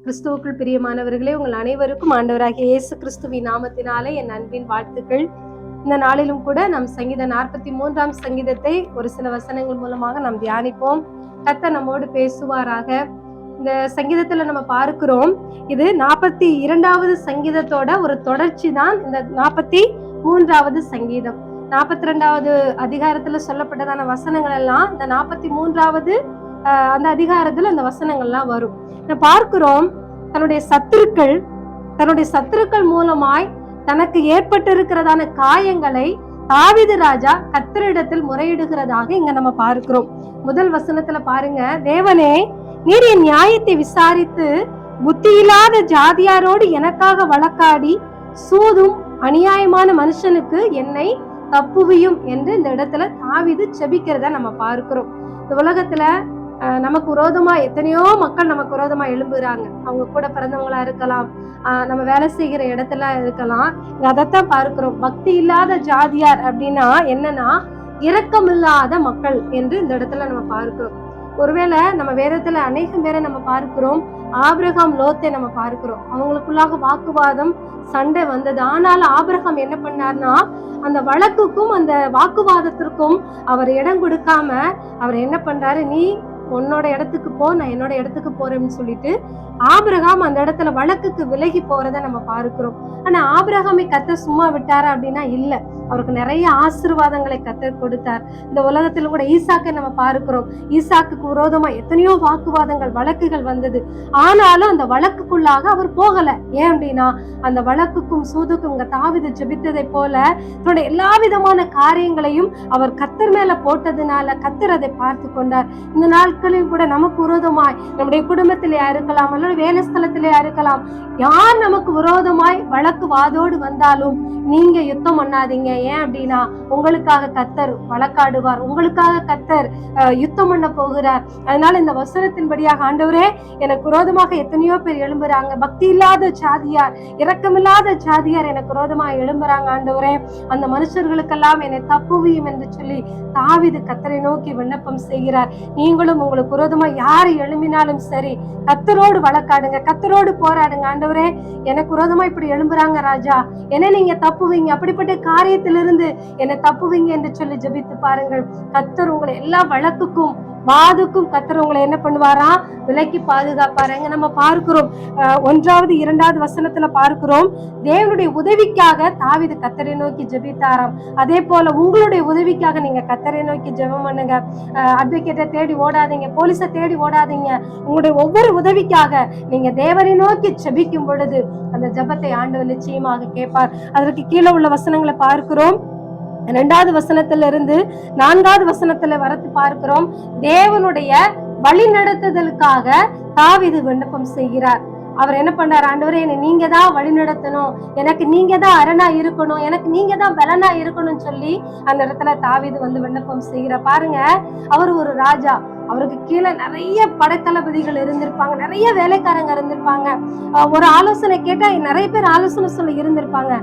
கிறிஸ்துவுக்குள் பிரியமானவர்களே, உங்கள் அனைவருக்கும் ஆண்டவராகிய இயேசு கிறிஸ்துவின் நாமத்தினாலே என் அன்பின் வாழ்த்துக்கள். இந்த நாளிலும் கூட நாம் சங்கீதம் 43ஆம் சங்கீதத்தை ஒரு சில வசனங்கள் மூலமாக நாம் தியானிப்போம். கர்த்தர் நம்மோடு பேசுவாராக. இந்த சங்கீதத்துல நம்ம பார்க்கிறோம், இது 42வது சங்கீதத்தோட ஒரு தொடர்ச்சி தான் இந்த 43வது சங்கீதம். 42வது அதிகாரத்துல சொல்லப்பட்டதான வசனங்கள் எல்லாம் இந்த 43வது அந்த அதிகாரத்துல அந்த வசனங்கள்லாம் வரும். பார்க்கிறோம், தன்னுடைய சத்துருக்கள் மூலமாய் தனக்கு ஏற்பட்டிருக்கிறதான காயங்களை தாவீது ராஜா கர்த்தரிடத்தில் முறையிடுகிறதாக இங்க நம்ம பார்க்கிறோம். முதல் வசனத்துல பாருங்க, தேவனே நீர் என் நியாயத்தை விசாரித்து புத்தியில்லாத ஜாதியாரோடு எனக்காக வழக்காடி சூதும் அநியாயமான மனுஷனுக்கு என்னை தப்புவியும் என்று இந்த இடத்துல தாவீது செபிக்கிறத நம்ம பார்க்கிறோம். இந்த உலகத்துல நமக்கு விரோதமா எத்தனையோ மக்கள் நமக்கு விரோதமா எழும்புறாங்க. அவங்க கூட பிறந்தவங்களா இருக்கலாம், நம்ம வேலை செய்கிற இடத்துல இருக்கலாம். அதைத்தான் பார்க்கிறோம். பக்தி இல்லாத ஜாதியார் அப்படின்னா என்னன்னா இரக்கமில்லாத மக்கள் என்று இந்த இடத்துல நம்ம பார்க்கிறோம். ஒருவேளை நம்ம வேதத்துல அநேகம் பேரை நம்ம பார்க்கிறோம். ஆபிரகாம் லோத்தை நம்ம பார்க்கிறோம். அவங்களுக்குள்ளாக வாக்குவாதம் சண்டை வந்தது. ஆனாலும் ஆபிரகாம் என்ன பண்ணார்னா, அந்த வழக்குக்கும் அந்த வாக்குவாதத்திற்கும் அவர் இடம் கொடுக்காம அவர் என்ன பண்றாரு, நீ உன்னோட இடத்துக்கு போ, நான் என்னோட இடத்துக்கு போறேன்னு சொல்லிட்டு ஆபிரகாம் அந்த இடத்துல வழக்குக்கு விலகி போறத நம்ம பார்க்கிறோம். ஆனா ஆபிரகாமை கர்த்தர் சும்மா விட்டாரா அப்படின்னா இல்ல, அவருக்கு நிறைய ஆசீர்வாதங்களை கர்த்தர் கொடுத்தார். இந்த உலகத்துல கூட ஈசாக்கை நம்ம பார்க்கிறோம். ஈசாக்குக்கு விரோதமா எத்தனையோ வாக்குவாதங்கள் வழக்குகள் வந்தது. ஆனாலும் அந்த வழக்குக்குள்ளாக அவர் போகல. ஏன் அப்படின்னா அந்த வழக்குக்கும் சூதுக்கும் இங்க தாவீது ஜெபித்ததை போல தன்னுடைய எல்லா விதமான காரியங்களையும் அவர் கர்த்தர் மேல போட்டதுனால கர்த்தர் அதை பார்த்து கொண்டார். இந்த நாட்களில் கூட நமக்கு விரோதமாய் நம்முடைய குடும்பத்திலேயா இருக்கலாம், அல்லது வேலை ஸ்தலத்திலேயா இருக்கலாம், யார் நமக்கு விரோதமாய் வழக்கு வாதோடு வந்தாலும் நீங்க யுத்தம் பண்ணாதீங்க. ஏன் அப்படின்னா உங்களுக்காக கர்த்தர் வழக்காடுவார், உங்களுக்காக கர்த்தர் யுத்தம் பண்ண போகிறார். அதனால இந்த வசனத்தின்படியாக, ஆண்டவரே எனக்கு விரோதமாக எத்தனையோ பேர் எழும்புறாங்க, பக்தி இல்லாத ஜாதியார், இரக்கமில்லாத ஜாதியார் எனக்கு விரோதமாக எழும்புறாங்க, ஆண்டவரே அந்த மனுஷர்களுக்கெல்லாம் என்னை தப்புவியும் என்று சொல்லி தாவீது கர்த்தரை நோக்கி விண்ணப்பம் செய்கிறார். நீங்களும் உங்களுக்கு விரோதமா யாரு எழும்பினாலும் சரி, கர்த்தரோடு வழக்காடுங்க, கர்த்தரோடு போராடுங்க. ஆண்டவரே எனக்கு விரோதமா இப்படி எழும்புறாங்க ராஜா, என்ன நீங்க தப்புவீங்க, அப்படிப்பட்ட காரியத்திலிருந்து என்னை தப்புவீங்க என்று சொல்லி ஜெபித்து பாருங்கள். கர்த்தர் உங்களை எல்லா வழக்குக்கும் வாதுக்கும் கர்த்தர் உங்களை என்ன பண்ணுவாரா, விலக்கி பாதுகாப்பாருங்க. நம்ம பார்க்கிறோம் 1வது 2வது வசனத்துல பார்க்கிறோம், தேவனுடைய உதவிக்காக தாவீது கர்த்தரை நோக்கி ஜெபித்தாராம். அதே போல உங்களுடைய உதவிக்காக நீங்க கர்த்தரை நோக்கி ஜெபம் பண்ணுங்க. அட்வொகேட்டை தேடி ஓடாதீங்க, போலீஸை தேடி ஓடாதீங்க. உங்களுடைய ஒவ்வொரு உதவிக்காக நீங்க தேவனை நோக்கி ஜெபிக்கும் பொழுது அந்த ஜெபத்தை ஆண்டவர் நிச்சயமாக கேட்பார். அதற்கு கீழே உள்ள வசனங்களை பார்க்கிறோம். 2வது வசனத்துல இருந்து 4வது வசனத்துல வரத்து பார்க்கிறோம், தேவனுடைய வழி நடத்துதலுக்காக தாவீது விண்ணப்பம் செய்கிறார். அவர் என்ன பண்றாரு, ஆண்டவரே என்னை நீங்க தான் வழி நடத்தணும், எனக்கு நீங்க தான் அரணா இருக்கணும், எனக்கு நீங்க தான் பலனா இருக்கணும்னு சொல்லி அந்த இடத்துல தாவீது விண்ணப்பம் செய்கிறார். பாருங்க, அவர் ஒரு ராஜா, அவருக்கு கீழே நிறைய படைத்தளபதிகள் இருந்திருப்பாங்க, நிறைய வேலைக்காரங்க இருந்திருப்பாங்க, ஒரு ஆலோசனை கேட்டா நிறைய பேர் ஆலோசனை சொல்ல இருந்திருப்பாங்க.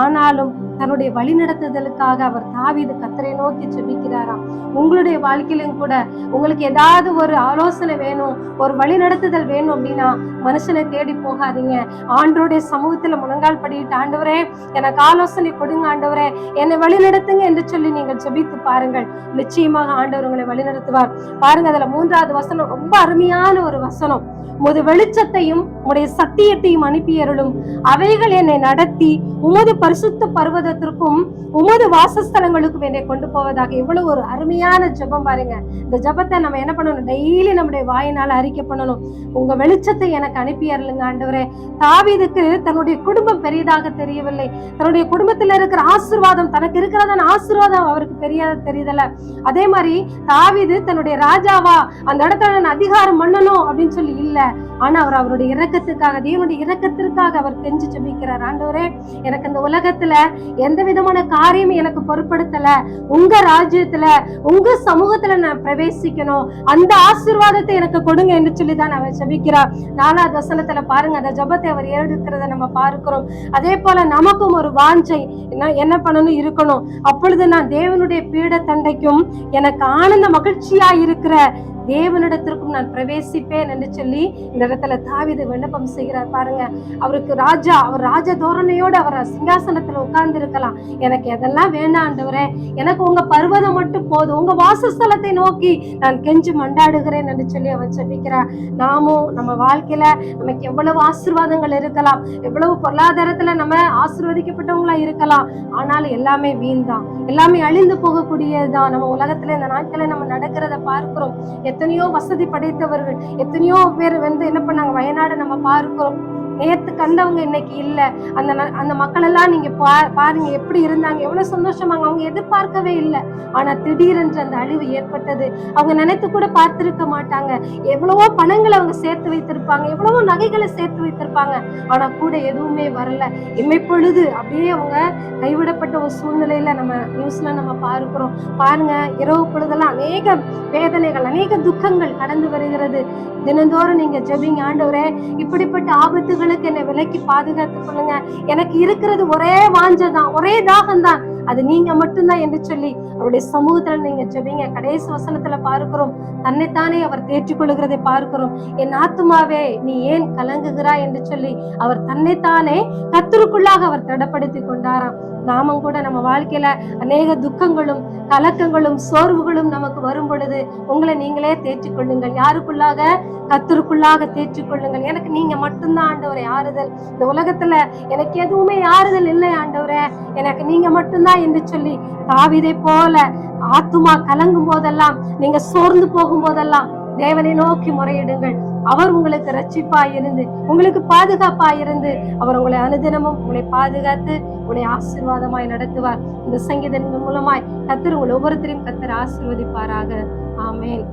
ஆனாலும் தன்னுடைய வழி நடத்துதலுக்காக அவர் தாவீது கர்த்தரை நோக்கி ஜெபிக்கிறாராம். உங்களுடைய வாழ்க்கையிலும் கூட உங்களுக்கு ஏதாவது ஒரு ஆலோசனை வேணும், ஒரு வழி நடத்துதல் வேணும் அப்படின்னா மனுஷனை தேடி போகாதீங்க. ஆண்டவருடைய சமூகத்துல முழங்கால் படிட்டு, ஆண்டவரே எனக்கு ஆலோசனை கொடுங்க, ஆண்டவரே என்னை வழி நடத்துங்க என்று சொல்லி நீங்கள் ஜெபித்து பாருங்கள். நிச்சயமாக ஆண்டவர் உங்களை வழி நடத்துவார். பாருங்க, அதுல 3வது வசனம் ரொம்ப அருமையான ஒரு வசனம், உமது வெளிச்சத்தையும் உம்முடைய சத்தியத்தையும் அனுப்பியருளும், அவைகள் என்னை நடத்தி உமது பரிசுத்த பர்வதத்திற்கும் உமது வாசஸ்தலங்களுக்கும் என்னை கொண்டு போவதாக. இவ்வளவு ஒரு அருமையான ஜெபம் பாருங்க. இந்த ஜெபத்தை நம்ம என்ன பண்ணணும், டெய்லி நம்முடைய வாயினால அறிக்கை பண்ணணும். உங்க வெளிச்சத்தை எனக்கு அனுப்பியருளுங்க ஆண்டவரே. தாவீதுக்கு தன்னுடைய குடும்பம் பெரியதாக தெரியவில்லை, தன்னுடைய குடும்பத்துல இருக்கிற ஆசீர்வாதம், தனக்கு இருக்கிறதான ஆசீர்வாதம் அவருக்கு பெரியதா தெரியல. அதே மாதிரி தாவீது தன்னுடைய ராஜாவா அந்த இடத்துல நான் அதிகாரம் பண்ணணும் அப்படின்னு சொல்லி இல்ல, ஆனா அவர் அவருடைய இரக்கத்துக்காக, தேவனுடைய இரக்கத்திற்காக அவர் கெஞ்சி ஜெபிக்கிறார். ஆண்டவரே எனக்கு இந்த உலகத்துல எந்த விதமான காரியமும் எனக்கு பொருட்படுத்தல, உங்க ராஜ்யத்துல உங்க சமூகத்துல நான் பிரவேசிக்கணும், அந்த ஆசீர்வாதத்தை எனக்கு கொடுங்க என்று சொல்லிதான் அவர் ஜெபிக்கிறார். 4வது வசனத்துல பாருங்க, அந்த ஜெபத்தை அவர் ஏறெடுக்கிறத நம்ம பார்க்கிறோம். அதே போல நமக்கும் ஒரு வாஞ்சை என்ன பண்ணணும் இருக்கணும். அப்பொழுது நான் தேவனுடைய பீட தண்டைக்கும் எனக்கு ஆனந்த மகிழ்ச்சியா இருக்கிற தேவனிடத்திற்கும் நான் பிரவேசிப்பேன் என்று சொல்லி இந்த இடத்துல தாவீது விண்ணப்பம் செய்கிறார் பாருங்க. அவருக்கு அவர் ராஜ தோரணையோடு அவர் சிங்காசனத்துல உட்கார்ந்து இருக்கலாம். எனக்கு எதெல்லாம் வேண்டாம் ஆண்டவரே, எனக்கு உங்க பர்வதம் மட்டும் போதும், உங்க வாசஸ்தலத்தை நோக்கி நான் கெஞ்சி மண்டாடுகிறேன் என்று சொல்லி அவர் ஜெபிக்கிறார். நாமும் நம்ம வாழ்க்கையில நமக்கு எவ்வளவு ஆசீர்வாதங்கள் இருக்கலாம், எவ்வளவு பொருளாதாரத்துல நம்ம ஆசீர்வதிக்கப்பட்டவங்களா இருக்கலாம், ஆனாலும் எல்லாமே வீண் தான், எல்லாமே அழிந்து போகக்கூடியதுதான். நம்ம உலகத்துல இந்த நாட்களை நம்ம நடக்கிறத பார்க்கிறோம். எத்தனையோ வசதி படைத்தவர்கள், எத்தனையோ பேர் என்ன பண்ணாங்க, வயநாடு நம்ம பார்க்கிறோம். நேத்து கண்டவங்க இன்னைக்கு இல்ல. அந்த மக்கள் எல்லாம் நீங்க பாருங்க எப்படி இருந்தாங்க, எவ்வளவு சந்தோஷமாங்க. அவங்க எதிர்பார்க்கவே இல்லை, ஆனா திடீரென்று அந்த அழிவு ஏற்பட்டது. அவங்க நினைத்து கூட பார்த்திருக்க மாட்டாங்க. எவ்வளவோ பணங்களை அவங்க சேர்த்து வைத்திருப்பாங்க, எவ்வளவோ நகைகளை சேர்த்து வைத்திருப்பாங்க, ஆனா கூட எதுவுமே வரல. இமைப்பொழுது அப்படியே அவங்க கைவிடப்பட்ட ஒரு சூழ்நிலையில நம்ம நியூஸ்ல நம்ம பார்க்கிறோம். பாருங்க, இரவு பொழுதெல்லாம் அநேக வேதனைகள், அநேக துக்கங்கள் கடந்து வருகிறது. தினந்தோறும் நீங்க ஜெபிங்க, ஆண்டவரே இப்படிப்பட்ட ஆபத்துகளுக்கு என்னை விலக்கி பாதுகாத்துக் கொள்ளுங்க. எனக்கு இருக்கிறது ஒரே வாஞ்சதான், ஒரே தாகம்தான், அது நீங்க மட்டும்தான் என்று சொல்லி அவருடைய சமூகத்துல நீங்க ஜெபிங்க. கடைசி வசனத்துல பார்க்கிறோம், தன்னைத்தானே அவர் தேற்றிக் கொள்ளுகிறதை பார்க்கிறோம். என் ஆத்துமாவே நீ ஏன் கலங்குகிறாய் என்று சொல்லி அவர் தன்னைத்தானே கர்த்தருக்குள்ளாக அவர் திடப்படுத்தி கொண்டாராம். நாமும் கூட நம்ம வாழ்க்கையில அநேக துக்கங்களும் கலக்கங்களும் சோர்வுகளும் நமக்கு வரும் பொழுது உங்களை நீங்களே தேற்றிக் கொள்ளுங்கள். யாருக்குள்ளாக? கர்த்தருக்குள்ளாக தேற்றிக் கொள்ளுங்கள். எனக்கு நீங்க மட்டும்தான் ஆண்டவரே ஆறுதல், இந்த உலகத்துல எனக்கு எதுவுமே ஆறுதல் இல்லை ஆண்டவரே, எனக்கு நீங்க மட்டும்தான் என்று சொல்லி தாவீதை போல ஆத்துமா கலங்கும் போதெல்லாம், நீங்க சோர்ந்து போகும் போதெல்லாம் தேவனை நோக்கி முறையிடுங்கள். அவர் உங்களுக்கு ரட்சிப்பாய் இருந்து, உங்களுக்கு பாதுகாப்பாய் இருந்து, அவர் உங்களை அனுதினமும் உங்களை பாதுகாத்து உங்களை ஆசீர்வாதமாய் நடத்துவார். இந்த சங்கீதத்தின் மூலமாய் கர்த்தர் உங்கள் ஒவ்வொருத்தரையும் கர்த்தர் ஆசீர்வதிப்பாராக. ஆமென்.